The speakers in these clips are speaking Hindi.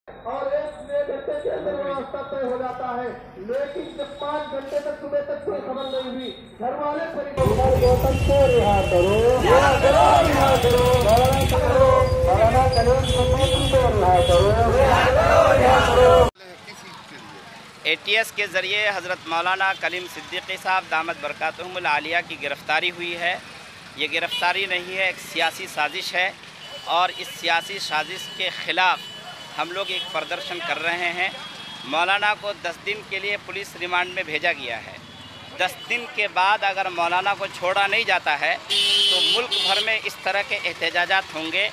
और 1 घंटे के अंदर व्यवस्था तय हो जाता है, लेकिन जब 5 घंटे तक सुबह तक कोई खबर नहीं हुई, घर वाले गौतम को रिहा करो, रिहा करो, रिहा करो, मौलाना कलीम सिद्दीकी को रिहा करो, रिहा करो, रिहा करो। ATS के ज़रिए हज़रत मौलाना कलीम सिद्दीकी साहब दामद बरकातुहुमुल आलिया की गिरफ़्तारी हुई है। ये गिरफ़्तारी नहीं है, एक सियासी साजिश है और इस सियासी साजिश के ख़िलाफ़ हम लोग एक प्रदर्शन कर रहे हैं। मौलाना को 10 दिन के लिए पुलिस रिमांड में भेजा गया है। 10 दिन के बाद अगर मौलाना को छोड़ा नहीं जाता है तो मुल्क भर में इस तरह के एहतजाजात होंगे।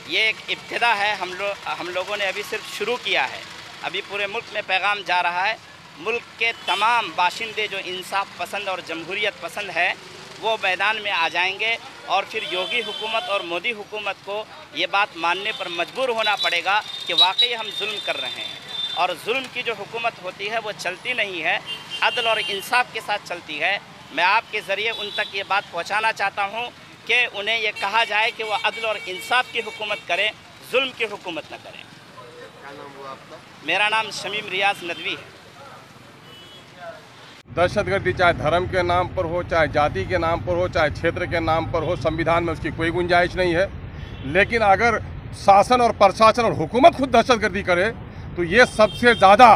ये एक इब्तिदा है, हम लोगों ने अभी सिर्फ शुरू किया है। अभी पूरे मुल्क में पैगाम जा रहा है। मुल्क के तमाम बाशिंदे जो इंसाफ पसंद और जमहूरियत पसंद है वो मैदान में आ जाएंगे और फिर योगी हुकूमत और मोदी हुकूमत को ये बात मानने पर मजबूर होना पड़ेगा कि वाकई हम जुल्म कर रहे हैं। और जुल्म की जो हुकूमत होती है वो चलती नहीं है, अदल और इंसाफ के साथ चलती है। मैं आपके ज़रिए उन तक ये बात पहुँचाना चाहता हूँ कि उन्हें ये कहा जाए कि वह अदल और इंसाफ की हुकूमत करें, जुल्म की हुकूमत न करें। क्या नाम हुआ आपका? मेरा नाम शमीम रियाज नदवी है। दहशतगर्दी चाहे धर्म के नाम पर हो, चाहे जाति के नाम पर हो, चाहे क्षेत्र के नाम पर हो, संविधान में उसकी कोई गुंजाइश नहीं है। लेकिन अगर शासन और प्रशासन और हुकूमत खुद दहशतगर्दी करे तो ये सबसे ज़्यादा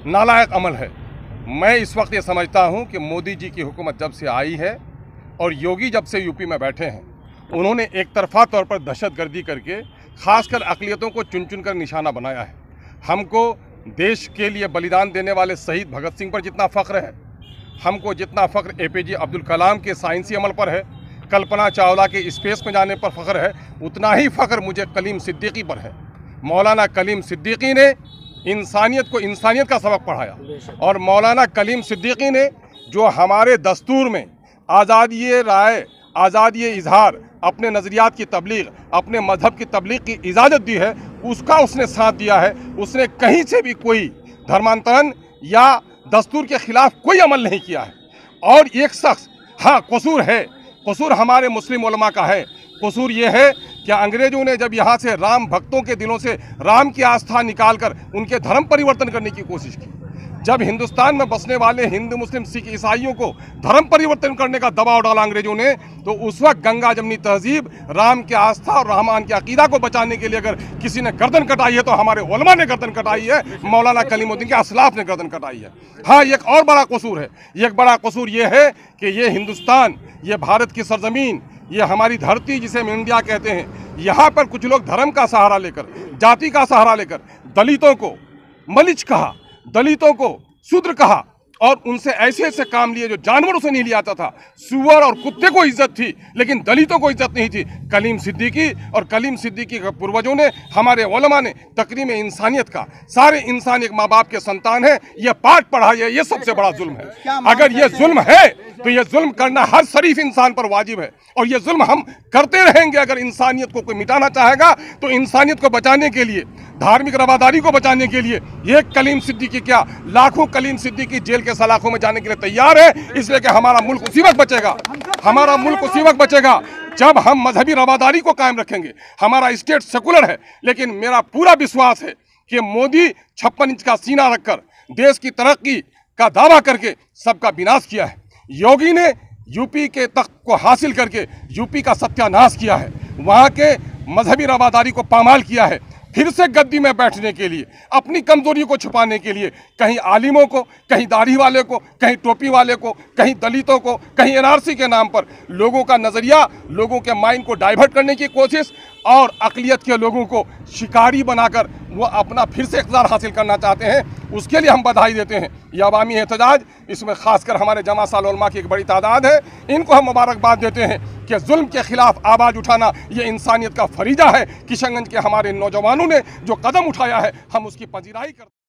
नालायक अमल है। मैं इस वक्त ये समझता हूँ कि मोदी जी की हुकूमत जब से आई है और योगी जब से यूपी में बैठे हैं, उन्होंने एक तरफा तौर पर दहशतगर्दी करके खासकर अक़लियतों को चुन चुन कर निशाना बनाया है। हमको देश के लिए बलिदान देने वाले शहीद भगत सिंह पर जितना फ़ख्र है, हमको जितना फ़ख्र APJ अब्दुल कलाम के साइंसी अमल पर है, कल्पना चावला के स्पेस में जाने पर फ़ख्र है, उतना ही फ़ख्र मुझे कलीम सिद्दीकी पर है। मौलाना कलीम सिद्दीकी ने इंसानियत को इंसानियत का सबक पढ़ाया और मौलाना कलीम सिद्दीकी ने जो हमारे दस्तूर में आज़ादी राय, आज़ादी इजहार, अपने नज़रियात की तबलीग, अपने मज़हब की तबलीग की इजाज़त दी है, उसका उसने साथ दिया है। उसने कहीं से भी कोई धर्मांतरण या दस्तूर के ख़िलाफ़ कोई अमल नहीं किया है। और एक शख्स, हाँ कसूर है, कसूर हमारे मुस्लिम उलमा का है। कसूर ये है कि अंग्रेज़ों ने जब यहाँ से राम भक्तों के दिलों से राम की आस्था निकालकर उनके धर्म परिवर्तन करने की कोशिश की, जब हिंदुस्तान में बसने वाले हिंदू मुस्लिम सिख ईसाइयों को धर्म परिवर्तन करने का दबाव डाला अंग्रेजों ने, तो उस वक्त गंगा जमनी तहजीब, राम की आस्था और रहमान के अकीदा को बचाने के लिए अगर किसी ने गर्दन कटाई है तो हमारे उलमा ने गर्दन कटाई है, मौलाना कलीमुद्दीन के असलाफ ने गर्दन कटाई है। हाँ, एक और बड़ा कसूर है। एक बड़ा कसूर ये है कि ये हिंदुस्तान, ये भारत की सरजमीन, ये हमारी धरती जिसे हम इंडिया कहते हैं, यहाँ पर कुछ लोग धर्म का सहारा लेकर, जाति का सहारा लेकर दलितों को मलिच कहा, दलितों को शूद्र कहा और उनसे ऐसे ऐसे काम लिए जो जानवरों से नहीं लिया जाता था। सुअर और कुत्ते को इज्जत थी लेकिन दलितों को इज्जत नहीं थी। कलीम सिद्दीकी और कलीम सिद्दीकी के पूर्वजों ने, हमारे उलमा ने तकरीम इंसानियत का, सारे इंसान एक माँ बाप के संतान है, ये पाठ पढ़ा है। ये सबसे बड़ा जुल्म है। अगर ये जुल्म है तो ये जुल्म करना हर शरीफ इंसान पर वाजिब है और ये जुल्म हम करते रहेंगे। अगर इंसानियत को कोई मिटाना चाहेगा तो इंसानियत को बचाने के लिए, धार्मिक रवादारी को बचाने के लिए एक कलीम सिद्दीकी क्या, लाखों कलीम सिद्दीकी जेल के सलाखों में जाने के लिए तैयार है। इसलिए कि हमारा मुल्क उसी वक्त बचेगा, हमारा मुल्क उसी वक्त बचेगा जब हम मजहबी रवादारी को कायम रखेंगे। हमारा स्टेट सेकुलर है, लेकिन मेरा पूरा विश्वास है कि मोदी 56 इंच का सीना रखकर देश की तरक्की का दावा करके सबका विनाश किया है। योगी ने यूपी के तख्त को हासिल करके यूपी का सत्यानाश किया है, वहाँ के मजहबी रवादारी को पामाल किया है। फिर से गद्दी में बैठने के लिए, अपनी कमजोरी को छुपाने के लिए कहीं आलिमों को, कहीं दाढ़ी वाले को, कहीं टोपी वाले को, कहीं दलितों को, कहीं NRC के नाम पर लोगों का नज़रिया, लोगों के माइंड को डाइवर्ट करने की कोशिश और अक़लियत के लोगों को शिकारी बनाकर वो अपना फिर से इक़्तिदार हासिल करना चाहते हैं। उसके लिए हम बधाई देते हैं। ये अवामी एहतजाज, इसमें ख़ासकर हमारे जमा साल उलमा की एक बड़ी तादाद है, इनको हम मुबारकबाद देते हैं कि जुल्म के ख़िलाफ़ आवाज़ उठाना ये इंसानियत का फरीज़ा है। किशनगंज के हमारे नौजवानों ने जो कदम उठाया है, हम उसकी पजीराई करते हैं।